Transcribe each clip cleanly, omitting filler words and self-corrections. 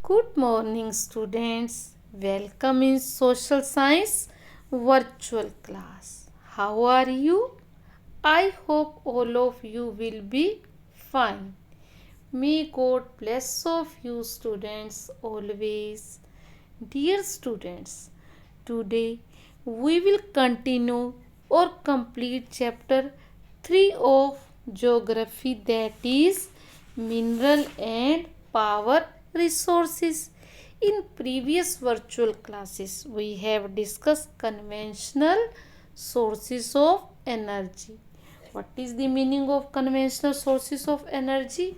Good morning, students. Welcome in Social Science virtual class. How are you? I hope all of you will be fine. May God bless of you, students, always. Dear students, today we will continue or complete chapter 3 of geography, that is mineral and power resources. In previous virtual classes, we have discussed conventional sources of energy. What is the meaning of conventional sources of energy?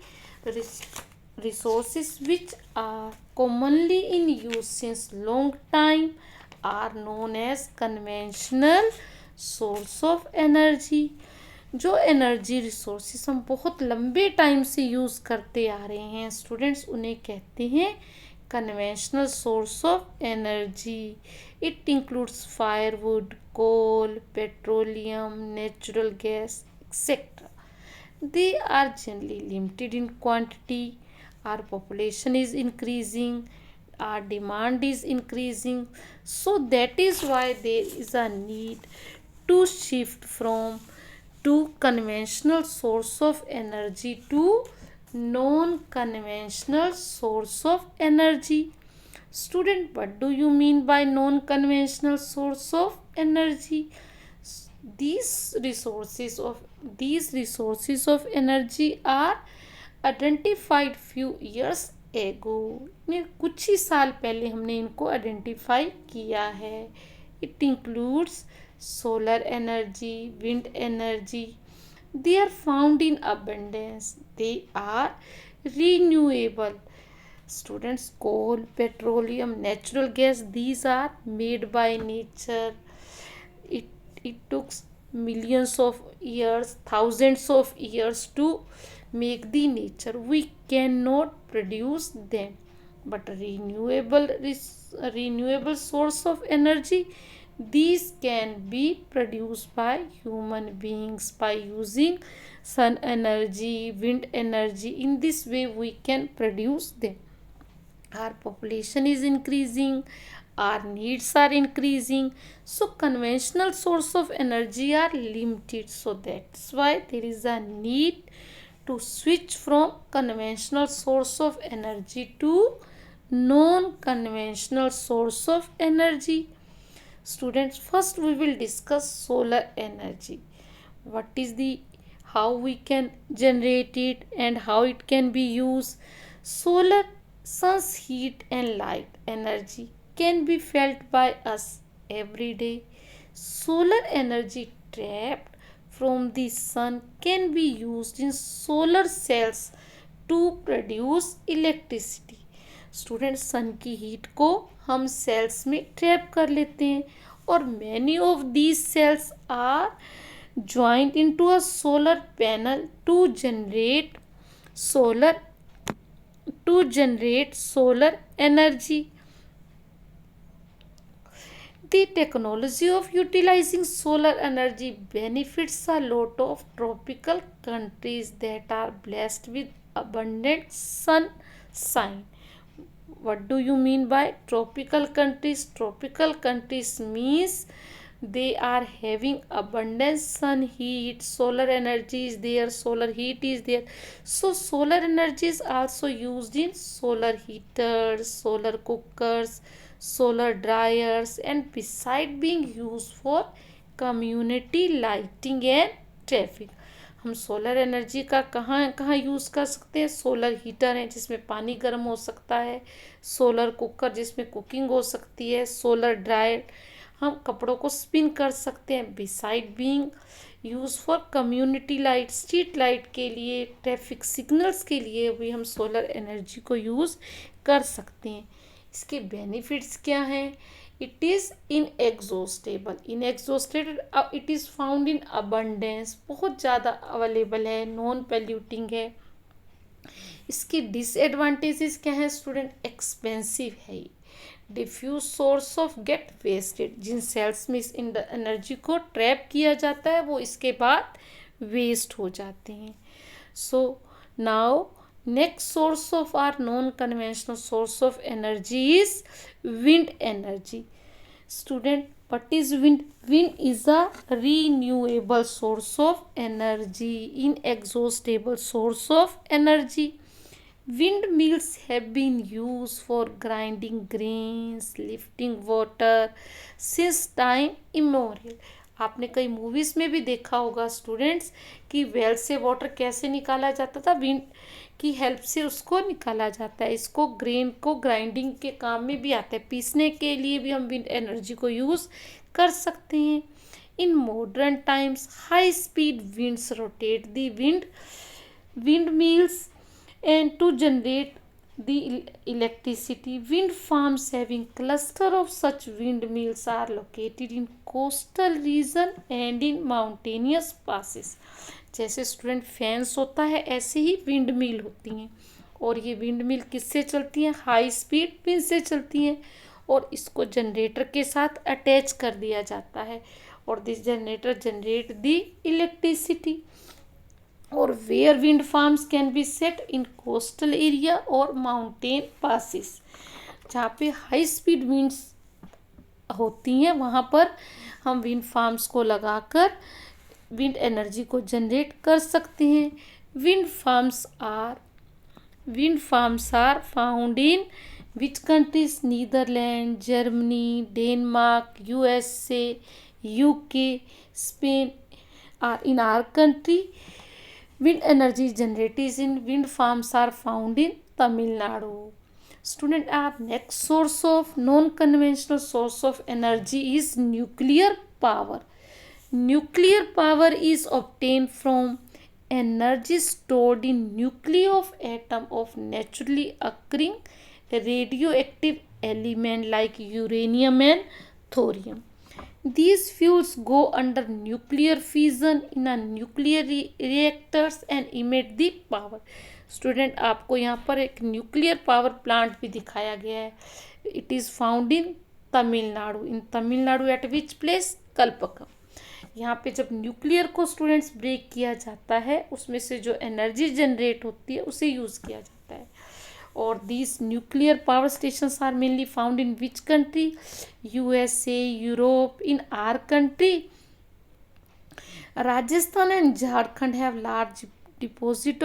Resources which are commonly in use since long time are known as conventional source of energy. जो energy resources हम बहुत लंबे time से use करते आ रहे हैं students, उन्हें कहते हैं conventional source of energy. It includes firewood, coal, petroleum, natural gas, etc. They are generally limited in quantity. Our population is increasing, our demand is increasing, so that is why there is a need to shift from to conventional source of energy to non-conventional source of energy. Student, what do you mean by non-conventional source of energy? These resources of energy are identified few years ago. कुछ ही साल पहले हमने इनको identify किया है. It includes solar energy, wind energy. They are found in abundance. They are renewable. Students, coal, petroleum, natural gas, these are made by nature. It took millions of years, thousands of years to make the nature. We cannot produce them, but renewable source of energy, these can be produced by human beings by using sun energy, wind energy. In this way we can produce them. Our population is increasing, our needs are increasing, so conventional source of energy are limited. So that's why there is a need to switch from conventional source of energy to non-conventional source of energy. Students, first we will discuss solar energy. What is the how we can generate it and how it can be used. Solar sun's heat and light energy can be felt by us every day. Solar energy trapped from the sun can be used in solar cells to produce electricity. Student, sun की heat को हम sales में trap कर लेते हैं और many of these cells are joined into a solar panel to generate solar energy. The technology of utilizing solar energy benefits a lot of tropical countries that are blessed with abundant sunshine. What do you mean by tropical countries? Tropical countries means they are having abundant sun heat, solar energy is there, solar heat is there. So solar energy is also used in solar heaters, solar cookers, solar dryers, and beside being used for community lighting and traffic. हम solar energy का कहाँ कहाँ use कर सकते हैं. Solar heater है जिसमें पानी गर्म हो सकता है, सोलर कुकर जिसमें कुकिंग हो सकती है, सोलर ड्रायर हम कपड़ों को स्पिन कर सकते हैं. Beside being use for community light, street light के लिए, ट्रैफिक सिग्नल्स के लिए भी हम सोलर एनर्जी को यूज़ कर सकते हैं. इसके बेनिफिट्स क्या हैं? It is inexhaustible. It is found in abundance, बहुत ज़्यादा अवेलेबल है, नॉन पोल्यूटिंग है. इसकी डिसएडवांटेजेस क्या है स्टूडेंट? एक्सपेंसिव है. Diffuse source of get wasted. जिन सेल्स में इस एनर्जी को ट्रैप किया जाता है वो इसके बाद वेस्ट हो जाते हैं. So now Next source of our non-conventional source of energy is wind energy. Student, what is wind? Wind is a renewable source of energy, inexhaustible source of energy. Windmills have been used for grinding grains, lifting water since time immemorial. आपने कई movies में भी देखा होगा students कि well से water कैसे निकाला जाता था, विंड की हेल्प से उसको निकाला जाता है। इसको ग्रेन को ग्राइंडिंग के काम में भी आता है, पीसने के लिए भी हम विंड एनर्जी को यूज़ कर सकते हैं। In modern times high speed winds rotate the wind mills and to generate the electricity. Wind farms having cluster of such windmills are located in coastal region and in mountainous passes. जैसे student fans होता है ऐसे ही wind mill होती हैं, और ये wind mill किससे चलती हैं? हाई स्पीड विंड से चलती हैं, और इसको जनरेटर के साथ अटैच कर दिया जाता है, और this generator generate the electricity. और where wind farms can be set in coastal area और माउंटेन पासिस, जहाँ पे हाई स्पीड विंड्स होती हैं वहाँ पर हम विंड फार्म्स को लगाकर विंड एनर्जी को जनरेट कर सकते हैं। Wind farms are found in which countries? Netherland, Germany, Denmark, USA, UK, Spain are in are country. Wind energy generators in wind farms are found in Tamil Nadu. Student, our next source of non-conventional source of energy is nuclear power. Nuclear power is obtained from energy stored in nuclei of atom of naturally occurring radioactive element like uranium and thorium. These fuels go under nuclear fission in a nuclear reactors and emit the power. Student, आपको यहाँ पर एक nuclear power plant भी दिखाया गया है। It is found in Tamil Nadu. In Tamil Nadu at which place? Kalpakkam. यहाँ पे जब न्यूक्लियर को स्टूडेंट्स ब्रेक किया जाता है, उसमें से जो एनर्जी जनरेट होती है उसे यूज़ किया जाता है। और these nuclear power stations are mainly found in which country? USA, Europe. In our country, Rajasthan and Jharkhand have large deposit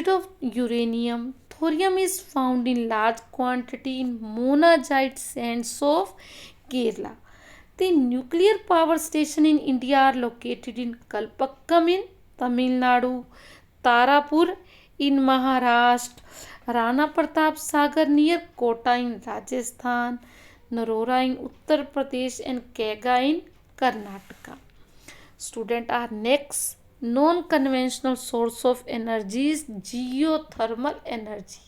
of uranium. Thorium is found in large quantity in monazite sands of Kerala. The nuclear power station in India are located in Kalpakkam in Tamil Nadu, Tarapur in Maharashtra, Rana Pratap Sagar near Kota in Rajasthan, Narora in Uttar Pradesh, and Kega in Karnataka. Student, our next non-conventional source of energy is geothermal energy.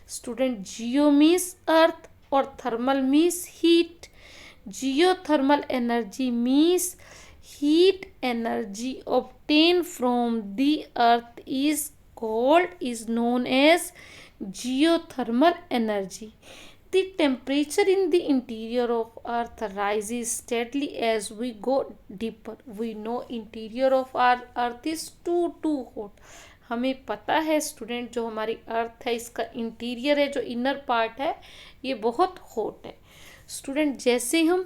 Student, geo means earth or thermal means heat. Geothermal energy means heat energy obtained from the earth is known as geothermal energy. The temperature in the interior of earth rises steadily as we go deeper. We know interior of our earth is too hot. हमें पता है student, जो हमारी अर्थ है इसका interior है, जो inner part है, ये बहुत हॉट है। स्टूडेंट, जैसे हम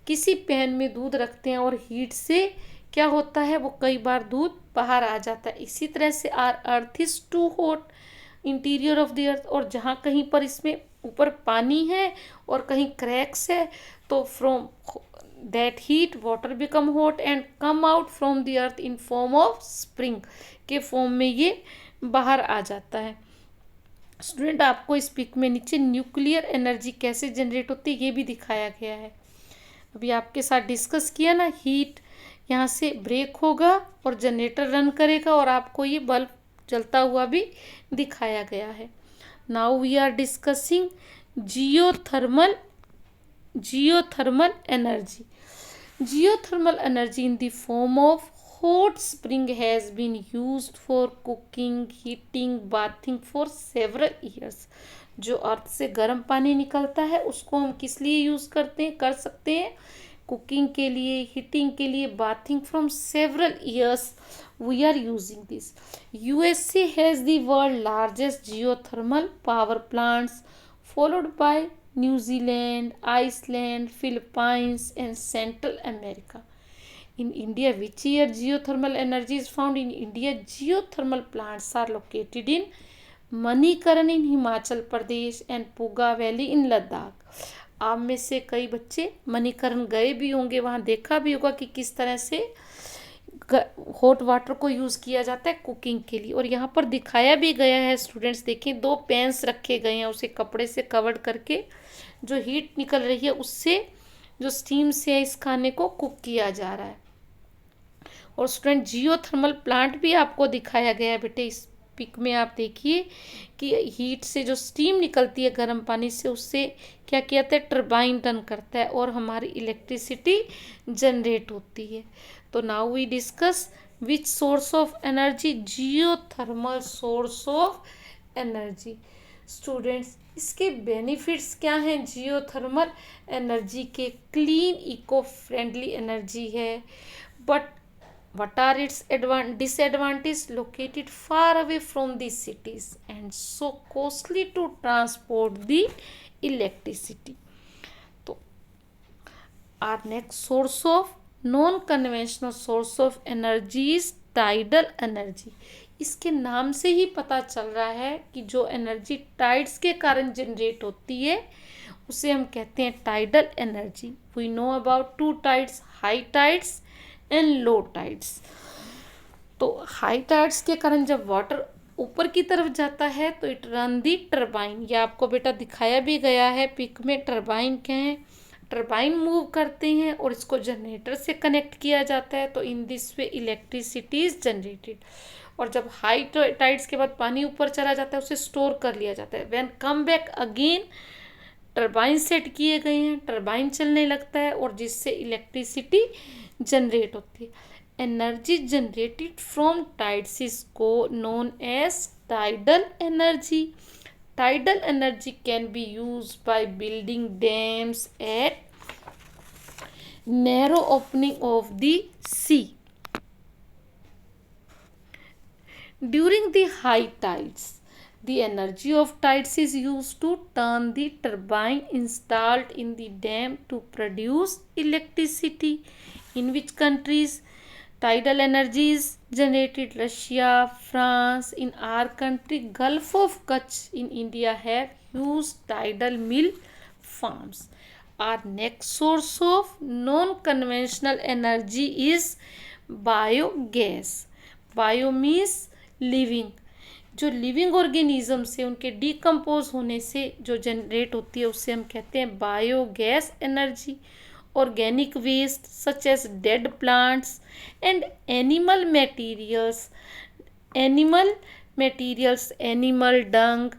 किसी पैन में दूध रखते हैं और हीट से क्या होता है, वो कई बार दूध बाहर आ जाता है। इसी तरह से are earth is too hot, interior of the earth. और जहाँ कहीं पर इसमें ऊपर पानी है और कहीं क्रैक्स है, तो from that heat water become hot and come out from the earth in form of spring के फॉर्म में ये बाहर आ जाता है। स्टूडेंट, आपको इस पिक में नीचे न्यूक्लियर एनर्जी कैसे जनरेट होती है ये भी दिखाया गया है। अभी आपके साथ डिस्कस किया ना, हीट यहाँ से ब्रेक होगा और जनरेटर रन करेगा और आपको ये बल्ब जलता हुआ भी दिखाया गया है। Now we are discussing geothermal energy. Geothermal energy in the form of hot spring has been used for cooking, heating, bathing for several years. जो अर्थ से गर्म पानी निकलता है उसको हम किस लिए यूज़ कर सकते हैं? कुकिंग के लिए, हीटिंग के लिए, bathing from several years we are using this. USA has the world largest geothermal power plants, followed by New Zealand, Iceland, Philippines, and Central America. In India, which year geothermal energy is found in India? Geothermal plants are located in Manikaran in Himachal Pradesh and Puga valley in Ladakh. आप में से कई बच्चे मणिकरण गए भी होंगे, वहाँ देखा भी होगा कि किस तरह से हॉट वाटर को यूज़ किया जाता है कुकिंग के लिए. और यहाँ पर दिखाया भी गया है स्टूडेंट्स, देखें 2 पैन्स रखे गए हैं, उसे कपड़े से कवर करके जो हीट निकल रही है उससे जो स्टीम से इस खाने को कुक किया जा रहा है. और स्टूडेंट जियोथर्मल प्लांट भी आपको दिखाया गया है बेटे. इस पिक में आप देखिए कि हीट से जो स्टीम निकलती है गर्म पानी से, उससे क्या किया जाता है, टरबाइन रन करता है और हमारी इलेक्ट्रिसिटी जनरेट होती है. तो now we discuss which source of energy, geothermal source of energy. Students, इसके बेनिफिट्स क्या हैं जियोथर्मल एनर्जी के? क्लीन इको फ्रेंडली एनर्जी है, but what are its disadvantages? Located far away from the cities and so costly to transport the electricity. तो our next source of non-conventional source of energy is tidal energy. इसके नाम से ही पता चल रहा है कि जो एनर्जी टाइड्स के कारण जनरेट होती है उसे हम कहते हैं tidal energy. We know about 2 tides, high tides and low tides. तो हाई टाइड्स के कारण जब वाटर ऊपर की तरफ जाता है तो इट रन दी टरबाइन. ये आपको बेटा दिखाया भी गया है पिक में. टरबाइन क्या है? टरबाइन मूव करते हैं और इसको जनरेटर से कनेक्ट किया जाता है. तो in this way electricity is generated. और जब हाई टाइड्स के बाद पानी ऊपर चला जाता है उसे स्टोर कर लिया जाता है. When come back again turbine set किए गए हैं, टरबाइन चलने लगता है और जिससे इलेक्ट्रिसिटी जनरेट होती है. Energy generated from tides is को known as tidal energy. Tidal energy can be use by building dams at narrow opening of the sea. During the high tides, the energy of tides is used to turn the turbine installed in the dam to produce electricity. In which countries tidal energy is generated? Russia, France. In our country, Gulf of Kutch in India have huge tidal mill farms. Our next source of non-conventional energy is biogas. Bio means living. जो living organism से उनके decompose होने से जो generate होती है उसे हम कहते हैं biogas energy. Organic waste such as dead plants and animal materials, animal dung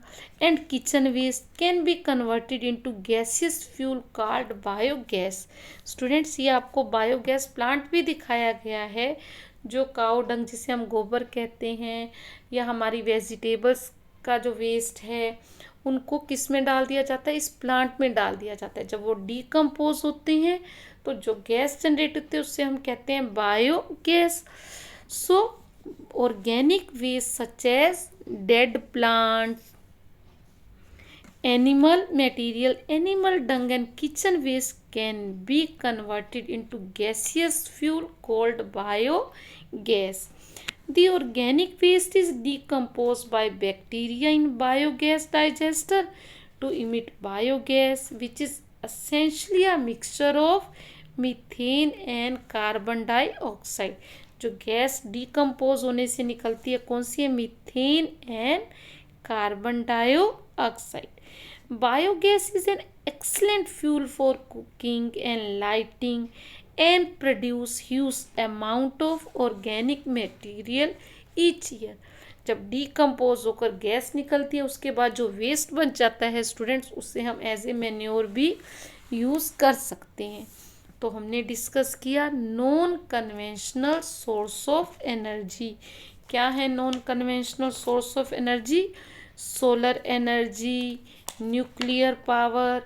and kitchen waste can be converted into gaseous fuel called biogas. Students, ये आपको बायोगैस प्लांट भी दिखाया गया है. जो काऊ डंग जिसे हम गोबर कहते हैं, या हमारी वेजिटेबल्स का जो वेस्ट है, उनको किस में डाल दिया जाता है? इस प्लांट में डाल दिया जाता है. जब वो डिकम्पोज होते हैं तो जो गैस जनरेट होती है उससे हम कहते हैं biogas. So organic waste such as dead plants, animal material, animal dung and kitchen waste can be converted into gaseous fuel called biogas. The organic waste is decomposed by bacteria in biogas digester to emit biogas, which is essentially a mixture of methane and carbon dioxide. जो gas decompose होने से निकलती है कौन सी है? Methane and carbon dioxide. Biogas is an excellent fuel for cooking and lighting and produce huge amount of organic material each year. जब decompose होकर gas निकलती है उसके बाद जो वेस्ट बच जाता है स्टूडेंट्स, उससे हम एज ए मैन्योर भी यूज़ कर सकते हैं. तो हमने डिस्कस किया non conventional source of energy. क्या है non conventional source of energy? Solar energy, nuclear power,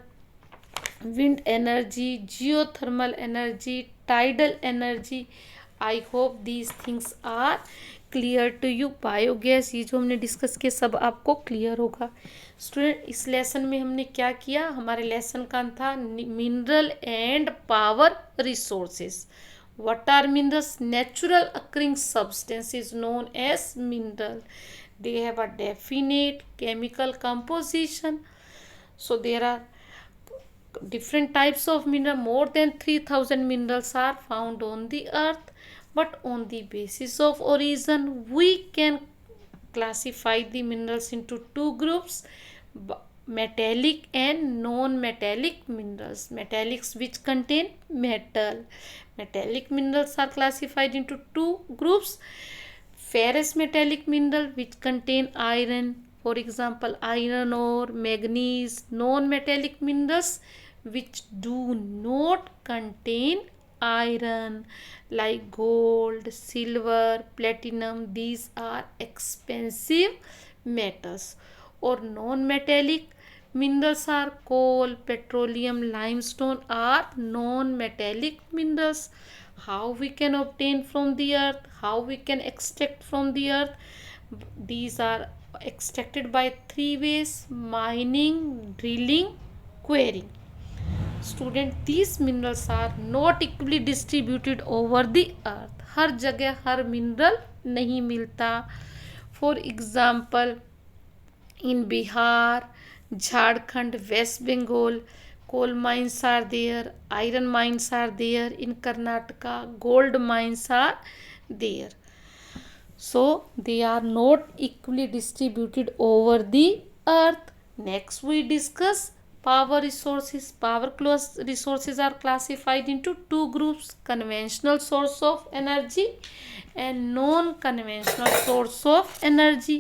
wind energy, geothermal energy, tidal energy. I hope these things are clear to you. Biogas, ये जो हमने डिस्कस किया सब आपको clear होगा. Student, इस लेसन में हमने क्या किया, हमारे लेसन का था mineral and power resources. What are minerals? Natural occurring substance is known as mineral. They have a definite chemical composition. So there are different types of mineral. More than 3000 minerals are found on the earth, but on the basis of origin we can classify the minerals into two groups: metallic and non-metallic minerals. Metallics which contain metal. Metallic minerals are classified into two groups: ferrous metallic mineral which contain iron, for example iron ore, manganese. Non-metallic minerals which do not contain iron, like gold, silver, platinum. These are expensive metals. Or non-metallic minerals are coal, petroleum, limestone are non-metallic minerals. How we can obtain from the earth, how we can extract from the earth? These are extracted by three ways: mining, drilling, quarrying. Student, these minerals are not equally distributed over the earth. हर जगह हर mineral नहीं मिलता. For example, in Bihar, Jharkhand, West Bengal, coal mines are there, iron mines are there. In Karnataka, gold mines are there. So they are not equally distributed over the earth. Next we discuss power resources. Power resources are classified into two groups: conventional source of energy and non-conventional source of energy.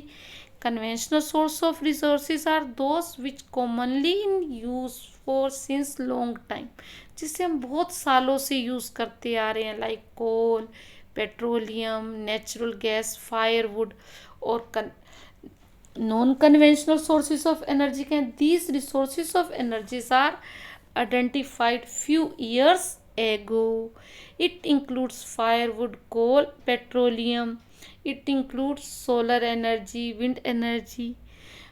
Conventional source of resources are those which commonly in use for since long time, जिसे हम बहुत सालों से use करते आ रहे हैं, like कोल, petroleum, natural gas, firewood. और non-conventional sources of energy can, these resources of energies are identified few years ago. It includes firewood, coal, petroleum. It includes solar energy, wind energy,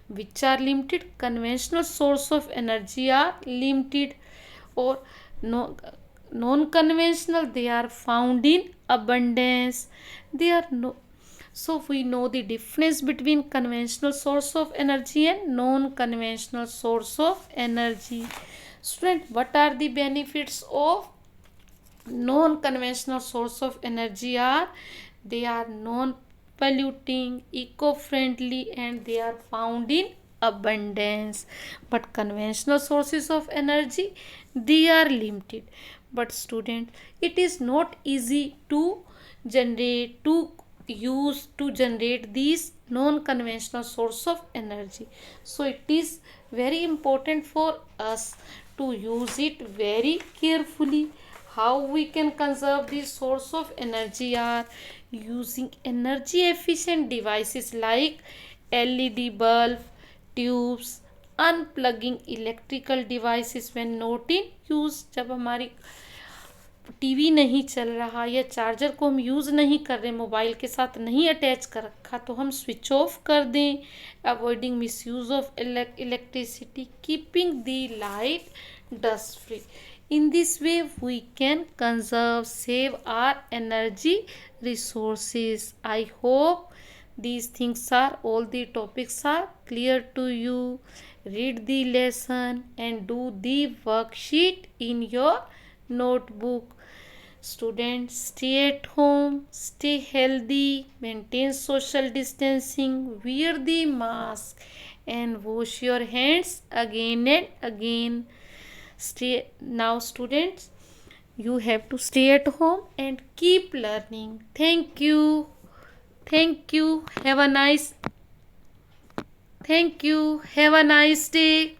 which are limited. Conventional source of energy are limited. Or no, non-conventional, they are found in abundance. They are no. So we know the difference between conventional source of energy and non-conventional source of energy. Student, what are the benefits of non-conventional source of energy? Are they are non-polluting, eco-friendly, and they are found in abundance. But conventional sources of energy, they are limited. But student, it is not easy to generate these non-conventional source of energy. So it is very important for us to use it very carefully. How we can conserve the source of energy are using energy efficient devices like LED bulb, tubes, unplugging electrical devices when not in use. जब हमारी TV नहीं चल रहा या charger को हम use नहीं कर रहे, मोबाइल के साथ नहीं अटैच कर रखा, तो हम स्विच ऑफ कर दें. Avoiding miss use of electricity, keeping the light dust free. In this way we can conserve, save our energy resources. I hope these things are, all the topics are clear to you. Read the lesson and do the worksheet in your notebook. Students, stay at home, stay healthy, maintain social distancing, wear the mask, and wash your hands again and again. Stay now, students, you have to stay at home and keep learning. Thank you. Thank you. Have a nice day.